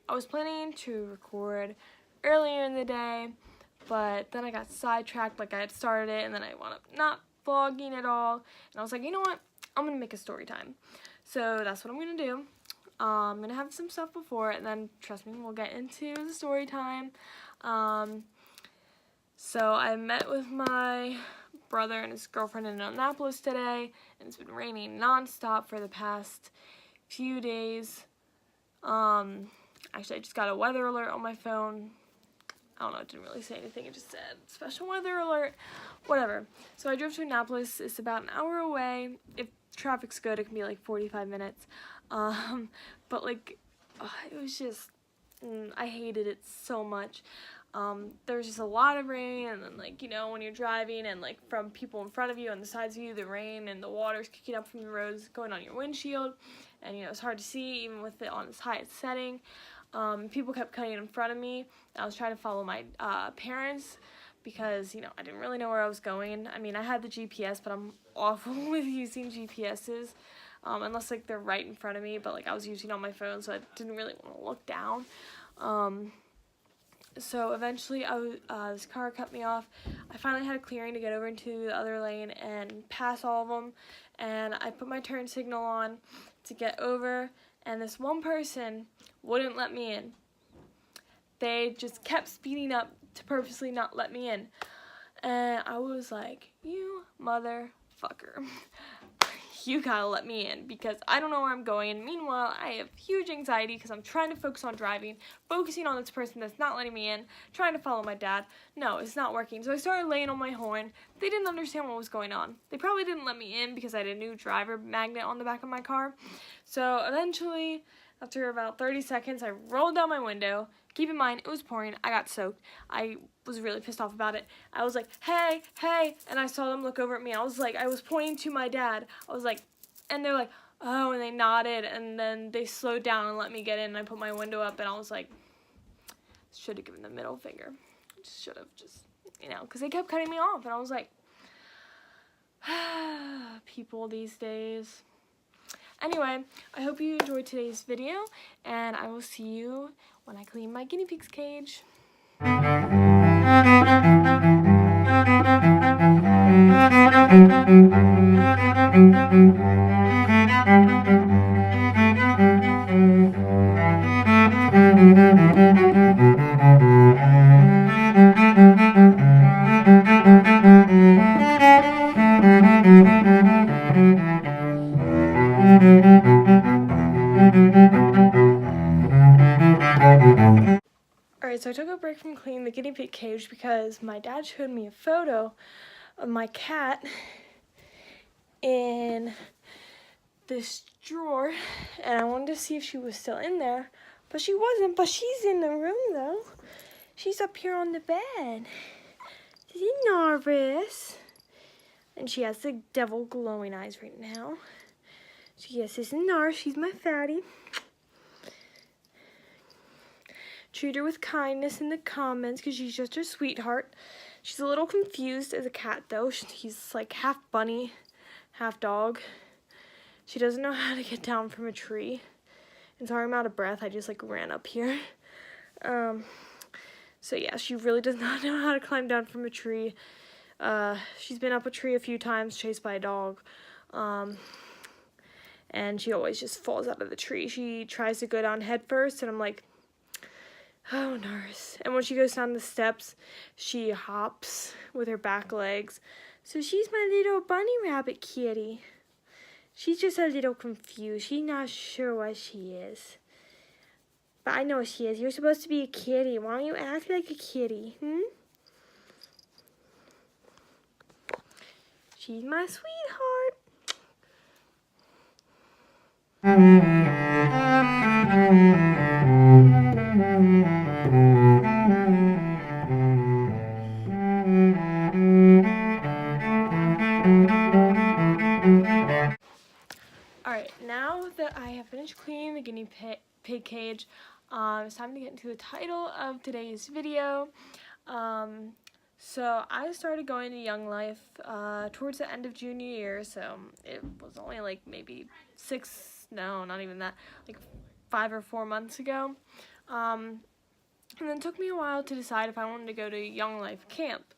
I was planning to record earlier in the day, but then I got sidetracked, like I had started it, and then I wound up not vlogging at all, and I was like, you know what, I'm going to make a story time. So that's what I'm going to do. I'm going to have some stuff before, and then, trust me, we'll get into the story time. So I met with my brother and his girlfriend in Annapolis today, and it's been raining nonstop for the past few days. Actually, I just got a weather alert on my phone. I don't know, it didn't really say anything. It just said, special weather alert, whatever. So I drove to Annapolis. It's about an hour away. If traffic's good, it can be like 45 minutes. But like, it was just, I hated it so much. There was just a lot of rain, and then like, you know, when you're driving and like from people in front of you and the sides of you, the rain and the water's kicking up from the roads going on your windshield, and you know, it's hard to see even with it on its highest setting. People kept cutting in front of me. I was trying to follow my parents because, you know, I didn't really know where I was going. I mean, I had the GPS, but I'm awful with using GPSs, unless like they're right in front of me, but like I was using on my phone, so I didn't really want to look down. So eventually this car cut me off. I finally had a clearing to get over into the other lane and pass all of them, and I put my turn signal on to get over, and this one person wouldn't let me in. They just kept speeding up to purposely not let me in, and I was like, you motherfucker. You gotta let me in because I don't know where I'm going. And meanwhile, I have huge anxiety because I'm trying to focus on driving, focusing on this person that's not letting me in, trying to follow my dad. No, it's not working. So I started laying on my horn. They didn't understand what was going on. They probably didn't let me in because I had a new driver magnet on the back of my car. So eventually, after about 30 seconds, I rolled down my window. Keep in mind, it was pouring. I got soaked. I was really pissed off about it. I was like, hey, hey, and I saw them look over at me. I was pointing to my dad. I was like, and they're like, oh, and they nodded, and then they slowed down and let me get in, and I put my window up, and I was like, should have given the middle finger. Should have just, you know, because they kept cutting me off, and I was like, people these days. Anyway, I hope you enjoyed today's video, and I will see you when I clean my guinea pig's cage. Alright, so I took a break from cleaning the guinea pig cage because my dad showed me a photo of my cat in this drawer, and I wanted to see if she was still in there, but she wasn't. But she's in the room though. She's up here on the bed. She's Norris, and she has the devil glowing eyes right now. So yes, this is Norris. She's my fatty. Treat her with kindness in the comments because she's just a sweetheart. She's a little confused as a cat though. He's like half bunny, half dog. She doesn't know how to get down from a tree. And sorry I'm out of breath. I just like ran up here. So yeah, she really does not know how to climb down from a tree. She's been up a tree a few times chased by a dog. And she always just falls out of the tree. She tries to go down head first, and I'm like, oh, Nurse. And when she goes down the steps, she hops with her back legs. So she's my little bunny rabbit kitty. She's just a little confused. She's not sure what she is. But I know she is. You're supposed to be a kitty. Why don't you act like a kitty? She's my sweetheart. Alright, now that I have finished cleaning the guinea pig cage, it's time to get into the title of today's video. So I started going to Young Life towards the end of junior year, so it was only like maybe not even that, like 5 or 4 months ago. And then it took me a while to decide if I wanted to go to Young Life Camp.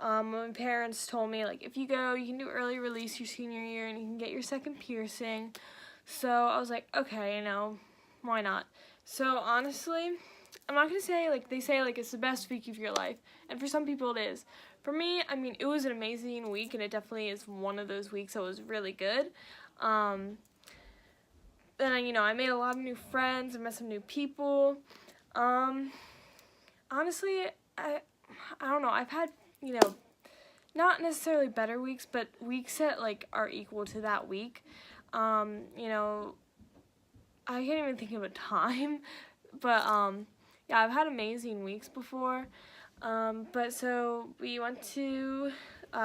My parents told me, like, if you go, you can do early release your senior year and you can get your second piercing. So I was like, okay, you know, why not? So honestly, I'm not going to say, like, they say, like, it's the best week of your life. And for some people it is. For me, I mean, it was an amazing week, and it definitely is one of those weeks that was really good. Then, you know, I made a lot of new friends and met some new people. Honestly, I don't know, I've had, you know, not necessarily better weeks, but weeks that, like, are equal to that week. You know, I can't even think of a time, but, yeah, I've had amazing weeks before. But so we went to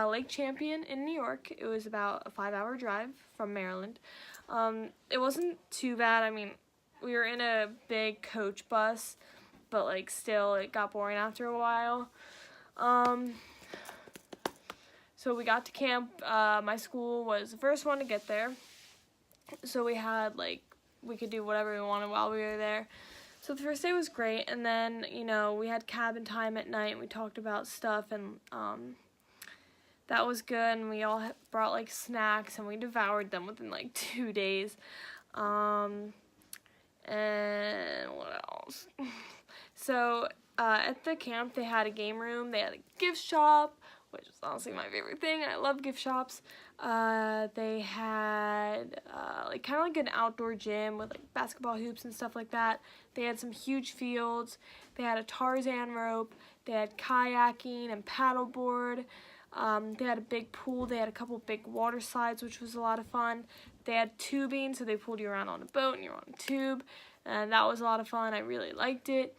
Lake Champion in New York. It was about a 5-hour drive from Maryland. It wasn't too bad. I mean, we were in a big coach bus, but, like, still, it got boring after a while. So we got to camp. My school was the first one to get there. So we had, like, we could do whatever we wanted while we were there. So the first day was great, and then, you know, we had cabin time at night, and we talked about stuff, and that was good, and we all brought, like, snacks, and we devoured them within, like, 2 days. And what else? So at the camp, they had a game room, they had a gift shop, which is honestly my favorite thing. I love gift shops. They had like kind of like an outdoor gym with like basketball hoops and stuff like that. They had some huge fields. They had a Tarzan rope. They had kayaking and paddleboard. They had a big pool. They had a couple big water slides, which was a lot of fun. They had tubing, so they pulled you around on a boat and you're on a tube, and that was a lot of fun. I really liked it.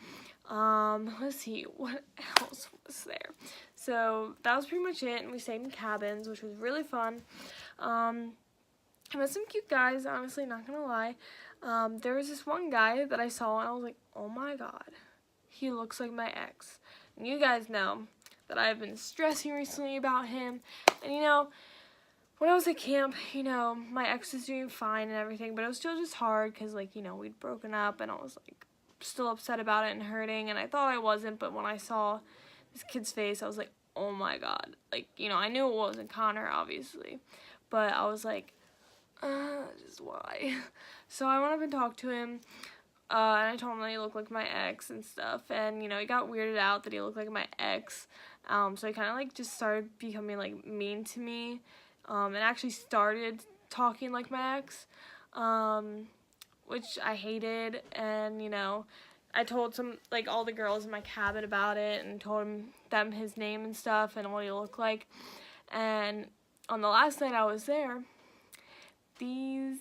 Let's see, what else was there? So that was pretty much it, and we stayed in cabins, which was really fun. I met some cute guys, honestly, not gonna lie. There was this one guy that I saw, and I was like, oh my god, he looks like my ex. And you guys know that I've been stressing recently about him, and you know, when I was at camp, you know, my ex was doing fine and everything, but it was still just hard, because, like, you know, we'd broken up, and I was, like, still upset about it and hurting, and I thought I wasn't, but when I saw this kid's face, I was like, oh my god. Like, you know, I knew it wasn't Connor, obviously, but I was like, just why? So I went up and talked to him, and I told him that he looked like my ex and stuff, and, you know, he got weirded out that he looked like my ex, so he kind of, like, just started becoming, like, mean to me, and actually started talking like my ex, which I hated, and, you know, I told some, like, all the girls in my cabin about it, and told them his name and stuff, and what he looked like, and on the last night I was there, these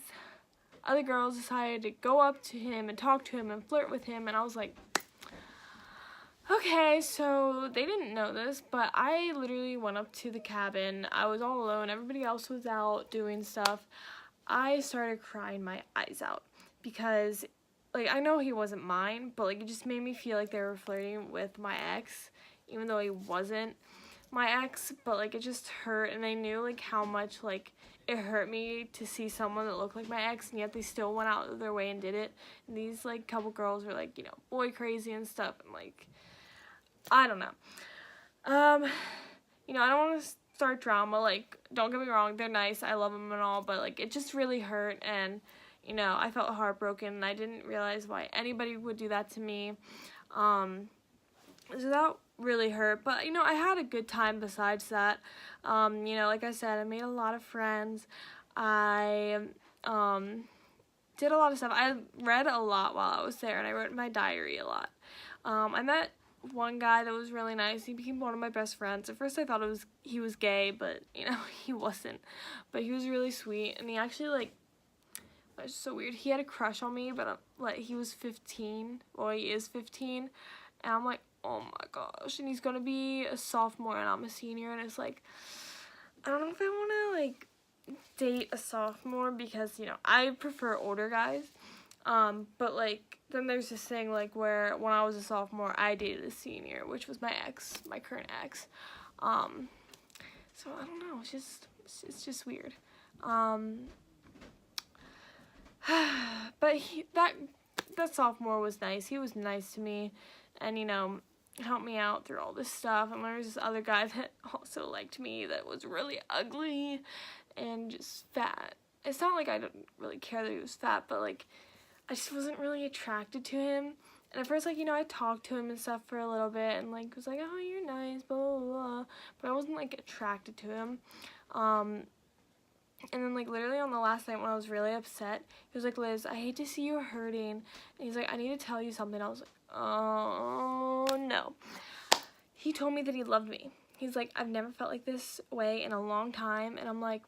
other girls decided to go up to him and talk to him and flirt with him, and I was like, okay, so they didn't know this, but I literally went up to the cabin. I was all alone. Everybody else was out doing stuff. I started crying my eyes out because, like, I know he wasn't mine, but, like, it just made me feel like they were flirting with my ex, even though he wasn't my ex, but, like, it just hurt, and I knew, like, how much, like, it hurt me to see someone that looked like my ex, and yet they still went out of their way and did it, and these, like, couple girls were, like, you know, boy crazy and stuff, and, like, I don't know. You know, I don't want to start drama, like, don't get me wrong, they're nice, I love them and all, but, like, it just really hurt, and, you know, I felt heartbroken, and I didn't realize why anybody would do that to me, so that really hurt, but, you know, I had a good time besides that. You know, like I said, I made a lot of friends. I did a lot of stuff. I read a lot while I was there, and I wrote in my diary a lot. I met one guy that was really nice. He became one of my best friends. At first I thought he was gay, but, you know, he wasn't. But he was really sweet, and he actually, like, it was so weird. He had a crush on me, but, like, he was 15. Well, he is 15, and I'm like, oh my gosh, and he's gonna be a sophomore and I'm a senior, and it's like, I don't know if I want to, like, date a sophomore, because, you know, I prefer older guys, but, like, then there's this thing, like, where when I was a sophomore, I dated a senior, which was my ex, my current ex, so I don't know, it's just weird, but that that sophomore was nice. He was nice to me and, you know, helped me out through all this stuff. And there was this other guy that also liked me that was really ugly and just fat. It's not like I don't really care that he was fat, but, like, I just wasn't really attracted to him. And at first, like, you know, I talked to him and stuff for a little bit and, like, was like, oh, you're nice, blah, blah, blah. But I wasn't, like, attracted to him. And then, like, literally on the last night when I was really upset, he was like, Liz, I hate to see you hurting. And he's like, I need to tell you something. I was like, oh, no. He told me that he loved me. He's like, I've never felt like this way in a long time. And I'm like,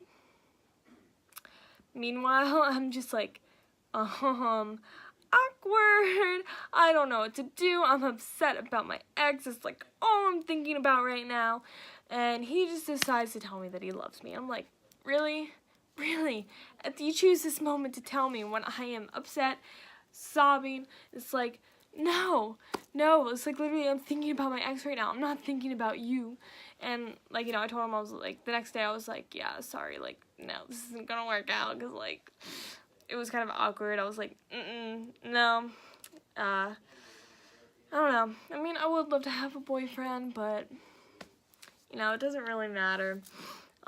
meanwhile, I'm just like, awkward. I don't know what to do. I'm upset about my ex. It's like all I'm thinking about right now. And he just decides to tell me that he loves me. I'm like, really? Really? You choose this moment to tell me when I am upset, sobbing. It's like, no. It's like literally I'm thinking about my ex right now. I'm not thinking about you. And, like, you know, I told him, I was like, the next day I was like, yeah, sorry, like, no, this isn't gonna work out, because, like, it was kind of awkward. I was like, no. I don't know. I mean, I would love to have a boyfriend, but, you know, it doesn't really matter.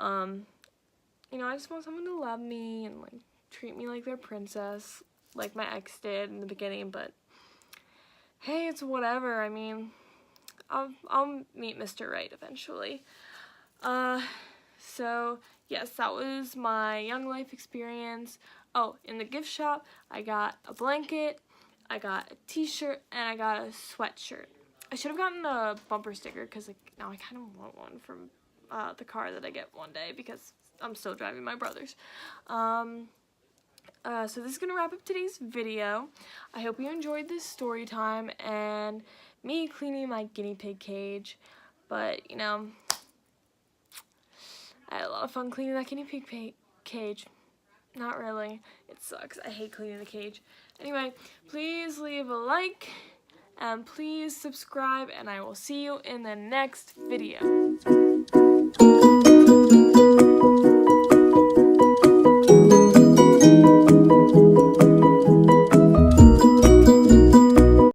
You know, I just want someone to love me and, like, treat me like their princess, like my ex did in the beginning, but, hey, it's whatever. I mean, I'll meet Mr. Right eventually. So, yes, that was my Young Life experience. Oh, in the gift shop, I got a blanket, I got a t-shirt, and I got a sweatshirt. I should have gotten a bumper sticker, because, like, now I kind of want one from the car that I get one day, because I'm still driving my brother's. So this is going to wrap up today's video. I hope you enjoyed this story time and me cleaning my guinea pig cage. But, you know, I had a lot of fun cleaning that guinea pig cage. Not really. It sucks. I hate cleaning the cage. Anyway, please leave a like and please subscribe, and I will see you in the next video.